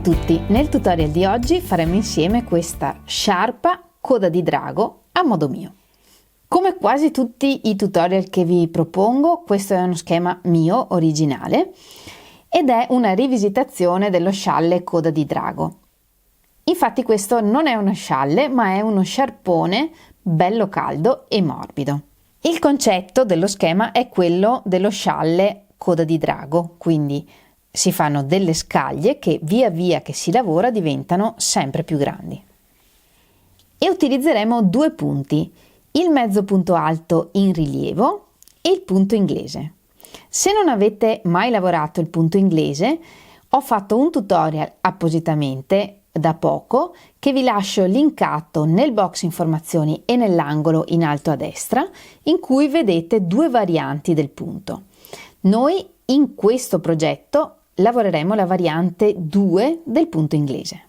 tutti, nel tutorial di oggi faremo insieme questa sciarpa coda di drago a modo mio. Come quasi tutti i tutorial che vi propongo, questo è uno schema mio originale ed è una rivisitazione dello scialle coda di drago. Infatti questo non è uno scialle ma è uno sciarpone bello caldo e morbido. Il concetto dello schema è quello dello scialle coda di drago, quindi si fanno delle scaglie che via via che si lavora diventano sempre più grandi. E utilizzeremo due punti, il mezzo punto alto in rilievo e il punto inglese. Se non avete mai lavorato il punto inglese, ho fatto un tutorial appositamente da poco che vi lascio linkato nel box informazioni e nell'angolo in alto a destra, in cui vedete due varianti del punto. Noi in questo progetto lavoreremo la variante 2 del punto inglese.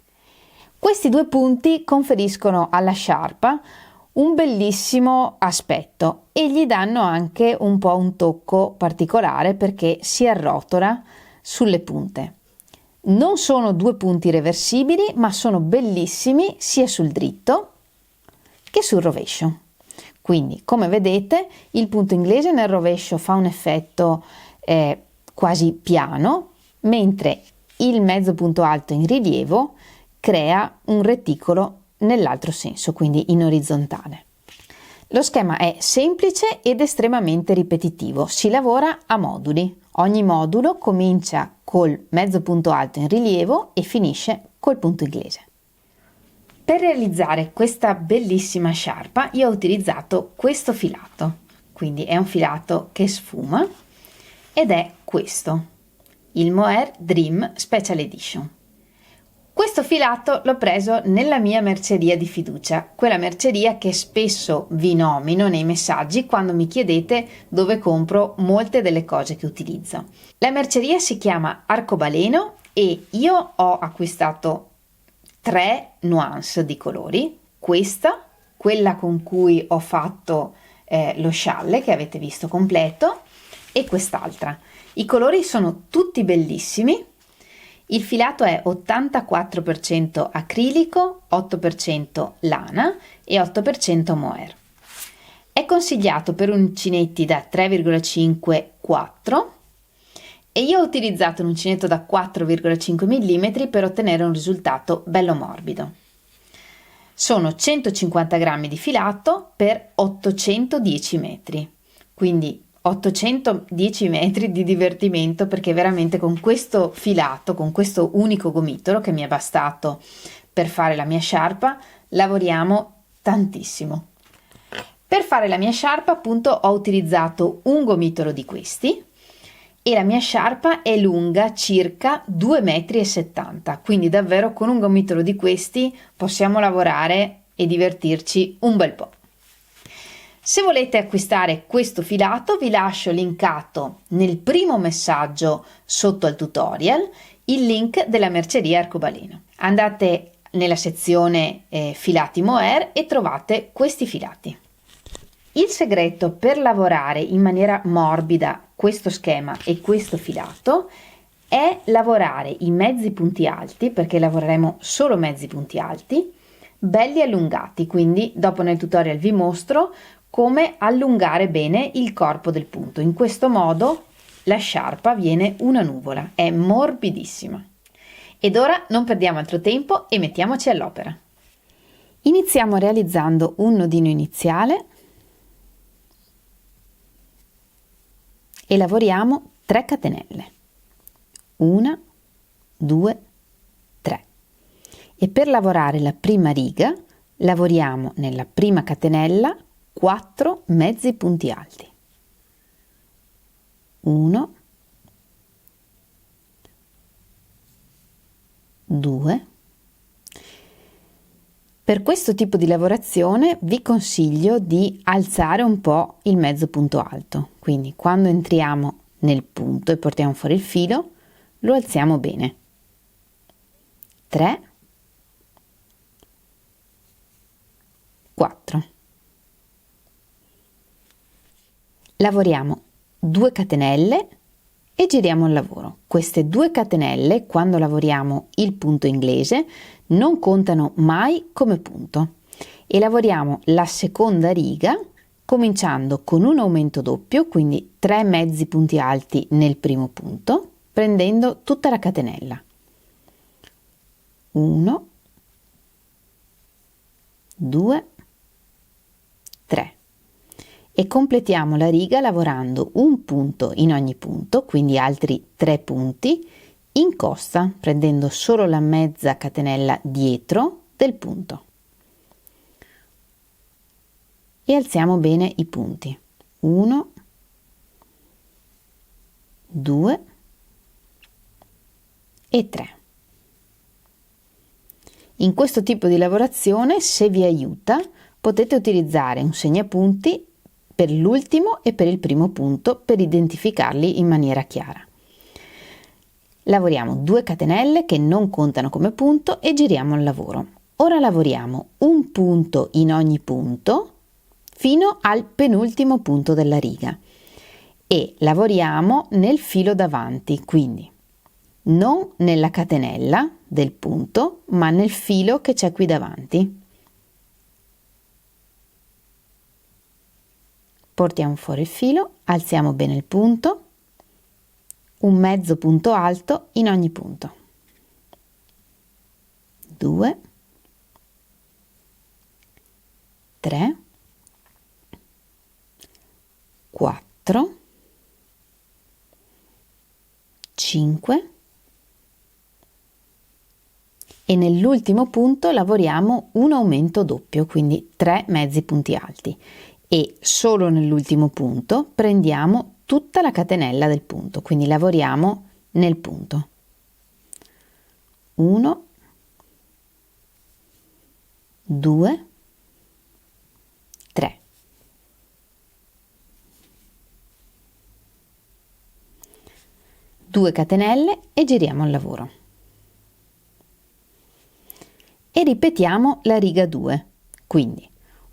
Questi due punti conferiscono alla sciarpa un bellissimo aspetto e gli danno anche un po' un tocco particolare perché si arrotola sulle punte. Non sono due punti reversibili, ma sono bellissimi sia sul dritto che sul rovescio. Quindi, come vedete, il punto inglese nel rovescio fa un effetto quasi piano, mentre il mezzo punto alto in rilievo crea un reticolo nell'altro senso, quindi in orizzontale. Lo schema è semplice ed estremamente ripetitivo, si lavora a moduli. Ogni modulo comincia col mezzo punto alto in rilievo e finisce col punto inglese. Per realizzare questa bellissima sciarpa io ho utilizzato questo filato, quindi è un filato che sfuma ed è questo, il Mohair Dream Special Edition. Questo filato l'ho preso nella mia merceria di fiducia, quella merceria che spesso vi nomino nei messaggi quando mi chiedete dove compro molte delle cose che utilizzo. La merceria si chiama Arcobaleno e io ho acquistato 3 nuance di colori, questa, quella con cui ho fatto lo scialle che avete visto completo e quest'altra. I colori sono tutti bellissimi. Il filato è 84% acrilico, 8% lana e 8% mohair. È consigliato per uncinetti da 3,5-4 e io ho utilizzato un uncinetto da 4,5 mm per ottenere un risultato bello morbido. Sono 150 grammi di filato per 810 metri, quindi 810 metri di divertimento, perché veramente con questo filato, con questo unico gomitolo che mi è bastato per fare la mia sciarpa, lavoriamo tantissimo. Per fare la mia sciarpa appunto ho utilizzato un gomitolo di questi e la mia sciarpa è lunga circa 2,70 m, quindi davvero con un gomitolo di questi possiamo lavorare e divertirci un bel po'. Se volete acquistare questo filato vi lascio linkato nel primo messaggio sotto al tutorial il link della merceria Arcobaleno. Andate nella sezione filati mohair e trovate questi filati. Il segreto per lavorare in maniera morbida questo schema e questo filato è lavorare i mezzi punti alti, perché lavoreremo solo mezzi punti alti, belli allungati, quindi dopo nel tutorial vi mostro come allungare bene il corpo del punto. In questo modo la sciarpa viene una nuvola, è morbidissima. Ed ora non perdiamo altro tempo e mettiamoci all'opera. Iniziamo realizzando un nodino iniziale e lavoriamo 3 catenelle. 1, 2, 3. E per lavorare la prima riga lavoriamo nella prima catenella 4 mezzi punti alti. 1, 2. Per questo tipo di lavorazione vi consiglio di alzare un po' il mezzo punto alto, quindi quando entriamo nel punto e portiamo fuori il filo lo alziamo bene. 3, 4. Lavoriamo 2 catenelle e giriamo il lavoro. Queste 2 catenelle, quando lavoriamo il punto inglese, non contano mai come punto e lavoriamo la seconda riga cominciando con un aumento doppio, quindi 3 mezzi punti alti nel primo punto, prendendo tutta la catenella. 1, 2, 3 e completiamo la riga lavorando un punto in ogni punto, quindi altri 3 punti in costa, prendendo solo la mezza catenella dietro del punto e alziamo bene i punti. 1, 2 e 3. In questo tipo di lavorazione, se vi aiuta, potete utilizzare un segnapunti per l'ultimo e per il primo punto per identificarli in maniera chiara. Lavoriamo 2 catenelle che non contano come punto e giriamo il lavoro. Ora lavoriamo un punto in ogni punto fino al penultimo punto della riga e lavoriamo nel filo davanti, quindi non nella catenella del punto, ma nel filo che c'è qui davanti. Portiamo fuori il filo, alziamo bene il punto, un mezzo punto alto in ogni punto. 2, 3, 4, 5 e nell'ultimo punto lavoriamo un aumento doppio, quindi 3 mezzi punti alti e solo nell'ultimo punto prendiamo tutta la catenella del punto, quindi lavoriamo nel punto. 1, 2, 3. Due catenelle e giriamo il lavoro. E ripetiamo la riga 2, quindi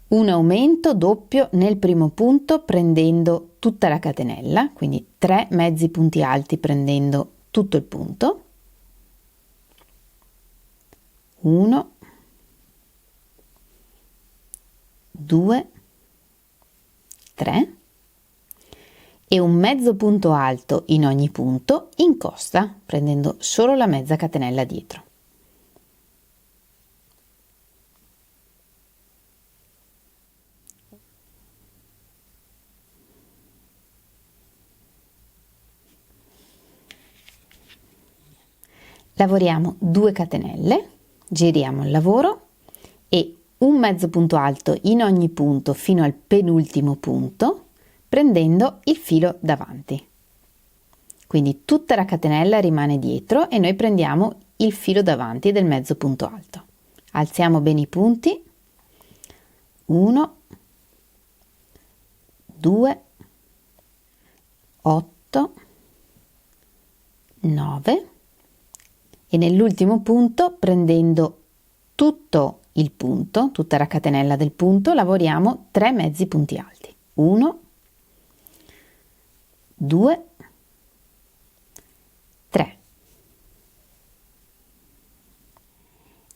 un aumento doppio nel primo punto prendendo tutta la catenella, quindi 3 mezzi punti alti prendendo tutto il punto. 1, 2, 3 e un mezzo punto alto in ogni punto in costa, prendendo solo la mezza catenella dietro. Lavoriamo 2 catenelle, giriamo il lavoro e un mezzo punto alto in ogni punto fino al penultimo punto, prendendo il filo davanti. Quindi tutta la catenella rimane dietro e noi prendiamo il filo davanti del mezzo punto alto. Alziamo bene i punti. 1, 2, 8, 9 e nell'ultimo punto, prendendo tutto il punto, tutta la catenella del punto, lavoriamo 3 mezzi punti alti. 1, 2, 3.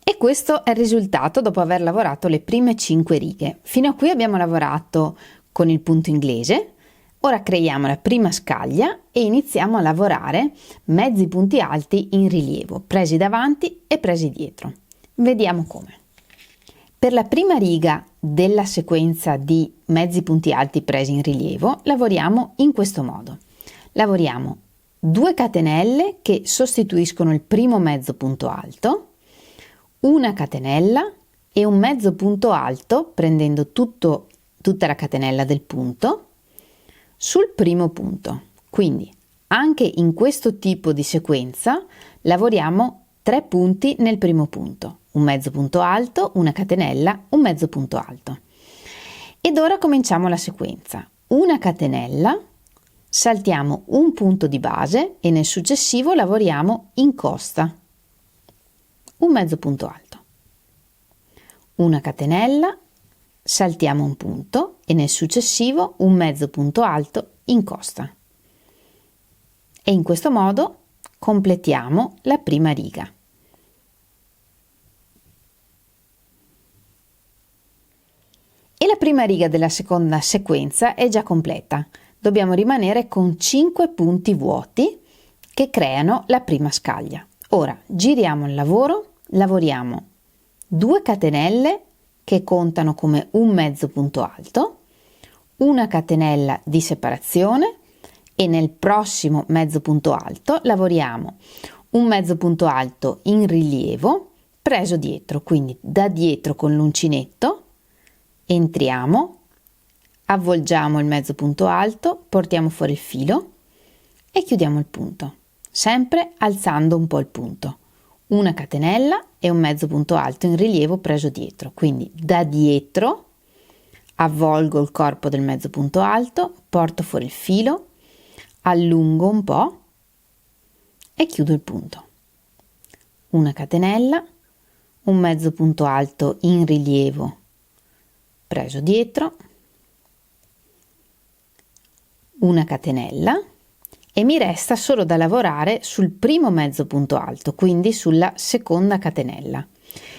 E questo è il risultato dopo aver lavorato le prime 5 righe. Fino a qui abbiamo lavorato con il punto inglese. Ora creiamo la prima scaglia e iniziamo a lavorare mezzi punti alti in rilievo, presi davanti e presi dietro. Vediamo come. Per la prima riga della sequenza di mezzi punti alti presi in rilievo lavoriamo in questo modo. Lavoriamo 2 catenelle che sostituiscono il primo mezzo punto alto, una catenella e un mezzo punto alto prendendo tutta la catenella del punto sul primo punto. Quindi anche in questo tipo di sequenza lavoriamo 3 punti nel primo punto, un mezzo punto alto, una catenella, un mezzo punto alto. Ed ora cominciamo la sequenza. Una catenella, saltiamo un punto di base e nel successivo lavoriamo in costa, un mezzo punto alto. Una catenella, saltiamo un punto e nel successivo un mezzo punto alto in costa e in questo modo completiamo la prima riga. E la prima riga della seconda sequenza è già completa. Dobbiamo rimanere con 5 punti vuoti che creano la prima scaglia. Ora giriamo il lavoro, lavoriamo 2 catenelle che contano come un mezzo punto alto, una catenella di separazione e nel prossimo mezzo punto alto lavoriamo un mezzo punto alto in rilievo preso dietro, quindi da dietro con l'uncinetto entriamo, avvolgiamo il mezzo punto alto, portiamo fuori il filo e chiudiamo il punto, sempre alzando un po' il punto. Una catenella e un mezzo punto alto in rilievo preso dietro, quindi da dietro avvolgo il corpo del mezzo punto alto, porto fuori il filo, allungo un po' e chiudo il punto. Una catenella, un mezzo punto alto in rilievo preso dietro, una catenella e mi resta solo da lavorare sul primo mezzo punto alto, quindi sulla seconda catenella.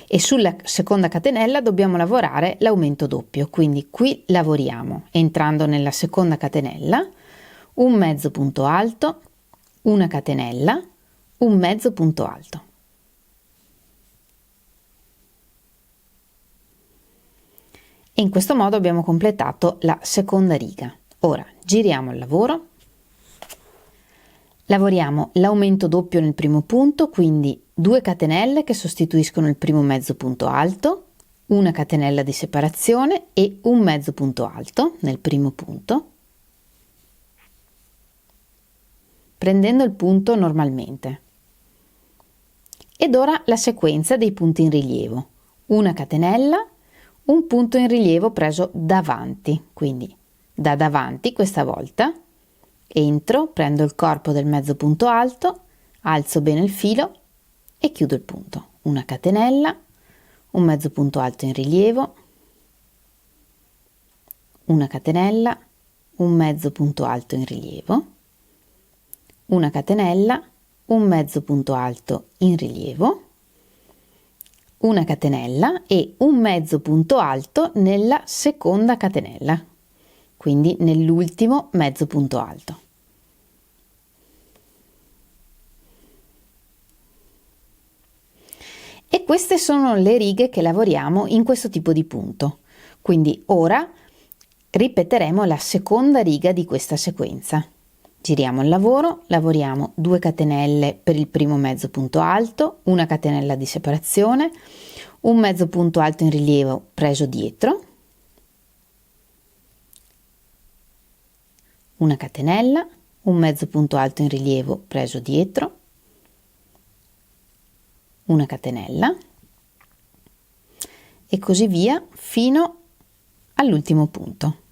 E sulla seconda catenella dobbiamo lavorare l'aumento doppio, quindi qui lavoriamo entrando nella seconda catenella, un mezzo punto alto, una catenella, un mezzo punto alto. E in questo modo abbiamo completato la seconda riga. Ora giriamo il lavoro, lavoriamo l'aumento doppio nel primo punto, quindi 2 catenelle che sostituiscono il primo mezzo punto alto, una catenella di separazione e un mezzo punto alto nel primo punto, prendendo il punto normalmente. Ed ora la sequenza dei punti in rilievo, una catenella, un punto in rilievo preso davanti, quindi da davanti questa volta, entro, prendo il corpo del mezzo punto alto, alzo bene il filo e chiudo il punto. Una catenella, un mezzo punto alto in rilievo, una catenella, un mezzo punto alto in rilievo, una catenella, un mezzo punto alto in rilievo, una catenella e un mezzo punto alto nella seconda catenella, quindi nell'ultimo mezzo punto alto. E queste sono le righe che lavoriamo in questo tipo di punto. Quindi ora ripeteremo la seconda riga di questa sequenza. Giriamo il lavoro, lavoriamo 2 catenelle per il primo mezzo punto alto, una catenella di separazione, un mezzo punto alto in rilievo preso dietro, una catenella, un mezzo punto alto in rilievo preso dietro, una catenella e così via fino all'ultimo punto.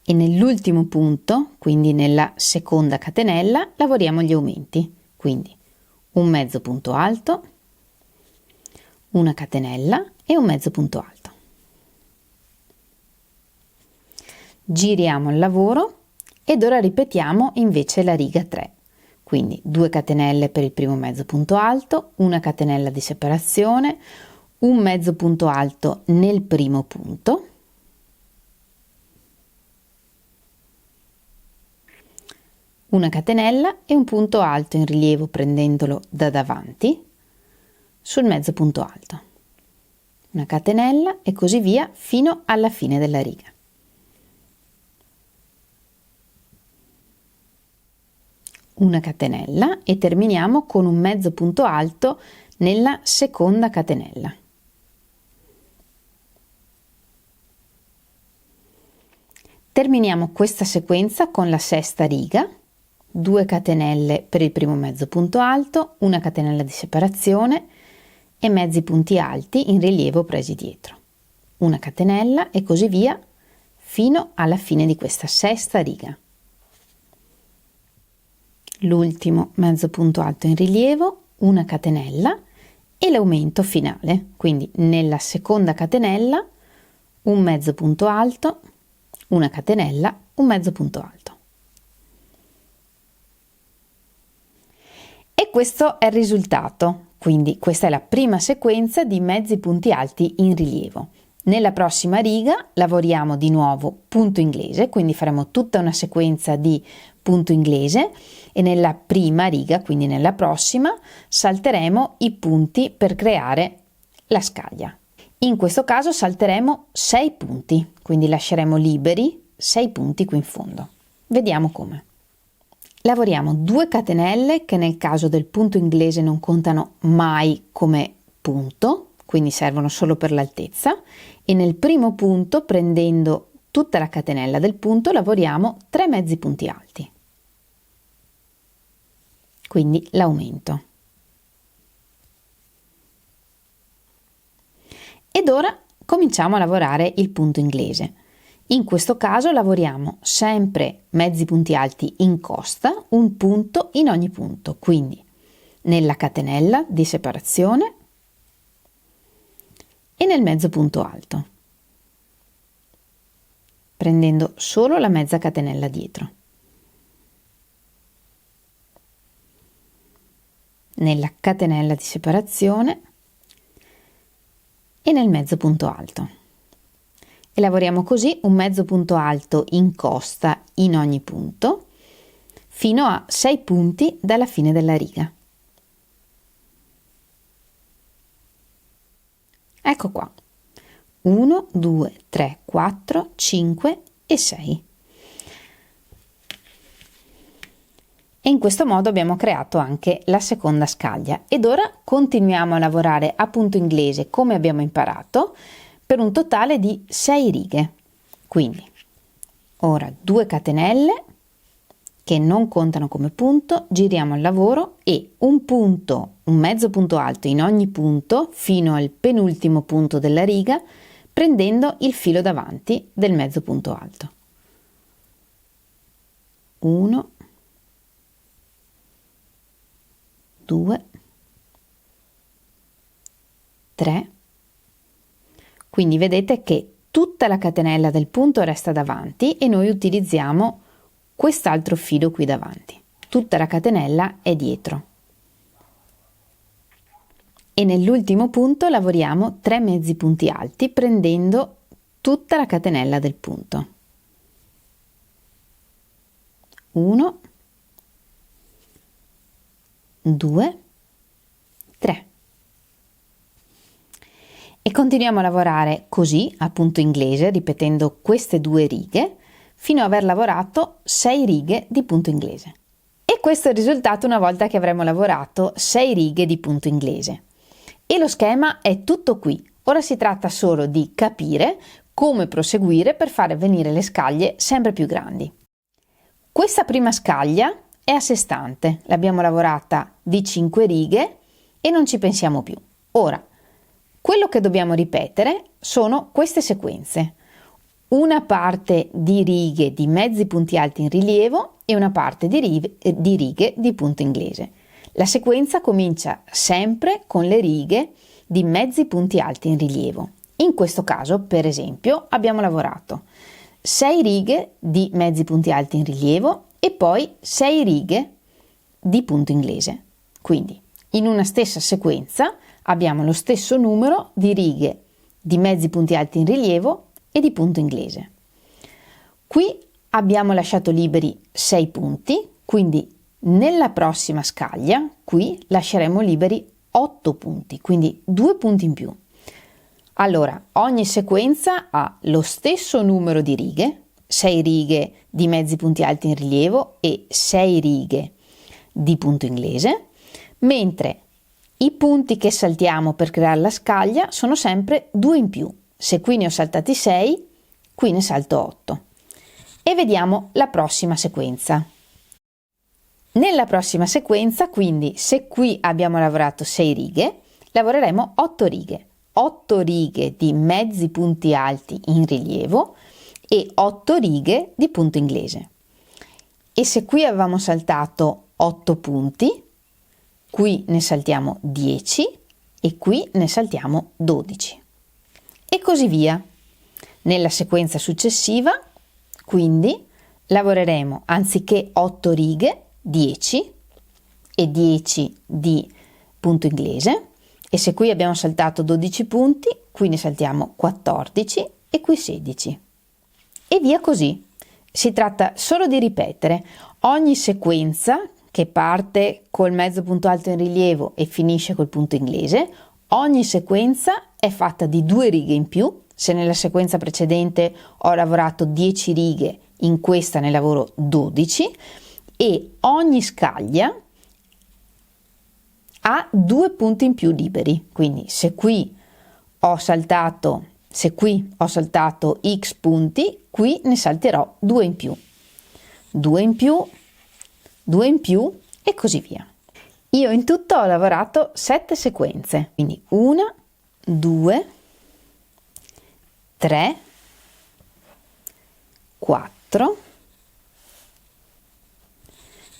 E nell'ultimo punto, quindi nella seconda catenella, lavoriamo gli aumenti, quindi un mezzo punto alto, una catenella e un mezzo punto alto. Giriamo il lavoro ed ora ripetiamo invece la riga 3, quindi 2 catenelle per il primo mezzo punto alto, una catenella di separazione, un mezzo punto alto nel primo punto, una catenella e un punto alto in rilievo prendendolo da davanti sul mezzo punto alto, una catenella e così via fino alla fine della riga. Una catenella e terminiamo con un mezzo punto alto nella seconda catenella. Terminiamo questa sequenza con la sesta riga, 2 catenelle per il primo mezzo punto alto, una catenella di separazione e mezzi punti alti in rilievo presi dietro, una catenella e così via fino alla fine di questa sesta riga. L'ultimo mezzo punto alto in rilievo, una catenella e l'aumento finale, quindi nella seconda catenella un mezzo punto alto, una catenella, un mezzo punto alto. E questo è il risultato, quindi questa è la prima sequenza di mezzi punti alti in rilievo. Nella prossima riga lavoriamo di nuovo punto inglese, quindi faremo tutta una sequenza di punto inglese e nella prima riga, quindi nella prossima, salteremo i punti per creare la scaglia. In questo caso salteremo 6 punti, quindi lasceremo liberi 6 punti qui in fondo. Vediamo come. Lavoriamo 2 catenelle che nel caso del punto inglese non contano mai come punto, quindi servono solo per l'altezza, e nel primo punto, prendendo tutta la catenella del punto, lavoriamo 3 mezzi punti alti, quindi l'aumento. Ed ora cominciamo a lavorare il punto inglese. In questo caso lavoriamo sempre mezzi punti alti in costa, un punto in ogni punto, quindi nella catenella di separazione e nel mezzo punto alto, prendendo solo la mezza catenella dietro. Nella catenella di separazione e nel mezzo punto alto. E lavoriamo così un mezzo punto alto in costa in ogni punto fino a 6 punti dalla fine della riga. Ecco qua. 1, 2, 3, 4, 5 e 6. E in questo modo abbiamo creato anche la seconda scaglia ed ora continuiamo a lavorare a punto inglese come abbiamo imparato per un totale di 6 righe. Quindi ora 2 catenelle che non contano come punto, giriamo il lavoro e un punto, un mezzo punto alto in ogni punto fino al penultimo punto della riga, prendendo il filo davanti del mezzo punto alto. 1, 2, 3. Quindi vedete che tutta la catenella del punto resta davanti e noi utilizziamo quest'altro filo qui davanti. Tutta la catenella è dietro. E nell'ultimo punto lavoriamo 3 mezzi punti alti prendendo tutta la catenella del punto. 1, 2, 3. E continuiamo a lavorare così a punto inglese, ripetendo queste 2 righe, fino ad aver lavorato 6 righe di punto inglese. E questo è il risultato una volta che avremo lavorato 6 righe di punto inglese. E lo schema è tutto qui. Ora si tratta solo di capire come proseguire per fare venire le scaglie sempre più grandi. Questa prima scaglia è a sé stante, l'abbiamo lavorata di 5 righe e non ci pensiamo più. Ora, quello che dobbiamo ripetere sono queste sequenze. Una parte di righe di mezzi punti alti in rilievo e una parte di righe di punto inglese. La sequenza comincia sempre con le righe di mezzi punti alti in rilievo. In questo caso, per esempio, abbiamo lavorato 6 righe di mezzi punti alti in rilievo e poi 6 righe di punto inglese. Quindi, in una stessa sequenza abbiamo lo stesso numero di righe di mezzi punti alti in rilievo e di punto inglese. Qui abbiamo lasciato liberi 6 punti, quindi nella prossima scaglia qui lasceremo liberi 8 punti, quindi 2 punti in più. Allora, ogni sequenza ha lo stesso numero di righe, 6 righe di mezzi punti alti in rilievo e 6 righe di punto inglese, mentre i punti che saltiamo per creare la scaglia sono sempre 2 in più. Se qui ne ho saltati 6, qui ne salto 8. E vediamo la prossima sequenza. Nella prossima sequenza, quindi, se qui abbiamo lavorato 6 righe, lavoreremo 8 righe. 8 righe di mezzi punti alti in rilievo e 8 righe di punto inglese. E se qui avevamo saltato 8 punti, qui ne saltiamo 10 e qui ne saltiamo 12 e così via. Nella sequenza successiva, quindi, lavoreremo anziché 8 righe, 10 e 10 di punto inglese, e se qui abbiamo saltato 12 punti, qui ne saltiamo 14 e qui 16 e via così. Si tratta solo di ripetere ogni sequenza che parte col mezzo punto alto in rilievo e finisce col punto inglese. Ogni sequenza è fatta di 2 righe in più. Se nella sequenza precedente ho lavorato 10 righe, in questa ne lavoro 12 e ogni scaglia ha 2 punti in più liberi. Quindi se qui ho saltato x punti, qui ne salterò 2 in più, 2 in più, 2 in più e così via. Io in tutto ho lavorato 7 sequenze, quindi 1, 2, 3, 4,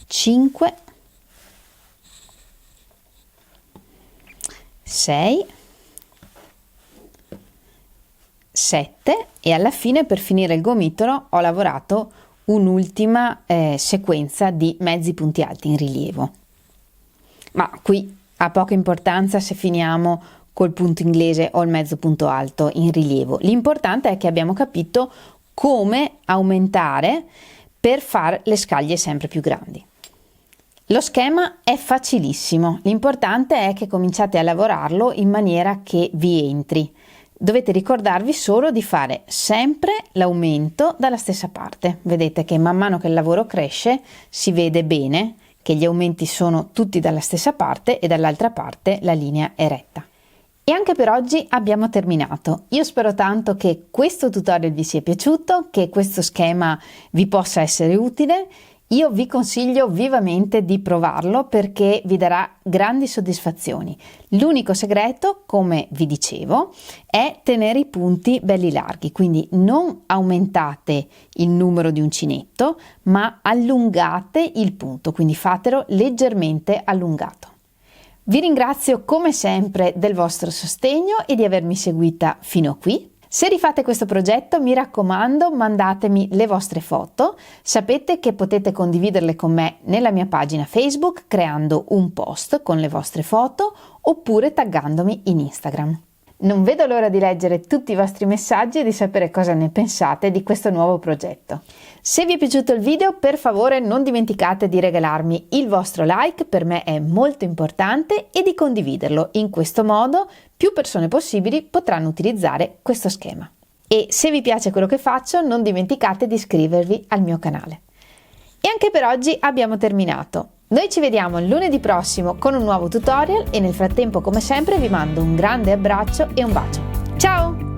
5, 6, 7 e alla fine, per finire il gomitolo, ho lavorato un'ultima sequenza di mezzi punti alti in rilievo. Ma qui ha poca importanza se finiamo col punto inglese o il mezzo punto alto in rilievo. L'importante è che abbiamo capito come aumentare per fare le scaglie sempre più grandi. Lo schema è facilissimo, l'importante è che cominciate a lavorarlo in maniera che vi entri. Dovete ricordarvi solo di fare sempre l'aumento dalla stessa parte. Vedete che man mano che il lavoro cresce si vede bene che gli aumenti sono tutti dalla stessa parte e dall'altra parte la linea è retta. E anche per oggi abbiamo terminato. Io spero tanto che questo tutorial vi sia piaciuto, che questo schema vi possa essere utile. Io vi consiglio vivamente di provarlo perché vi darà grandi soddisfazioni. L'unico segreto, come vi dicevo, è tenere i punti belli larghi, quindi non aumentate il numero di uncinetto, ma allungate il punto, quindi fatelo leggermente allungato. Vi ringrazio come sempre del vostro sostegno e di avermi seguita fino a qui. Se rifate questo progetto, mi raccomando, mandatemi le vostre foto. Sapete che potete condividerle con me nella mia pagina Facebook creando un post con le vostre foto oppure taggandomi in Instagram. Non vedo l'ora di leggere tutti i vostri messaggi e di sapere cosa ne pensate di questo nuovo progetto. Se vi è piaciuto il video, per favore non dimenticate di regalarmi il vostro like, per me è molto importante, e di condividerlo. In questo modo più persone possibili potranno utilizzare questo schema. E se vi piace quello che faccio, non dimenticate di iscrivervi al mio canale. E anche per oggi abbiamo terminato. Noi ci vediamo lunedì prossimo con un nuovo tutorial e nel frattempo, come sempre, vi mando un grande abbraccio e un bacio. Ciao!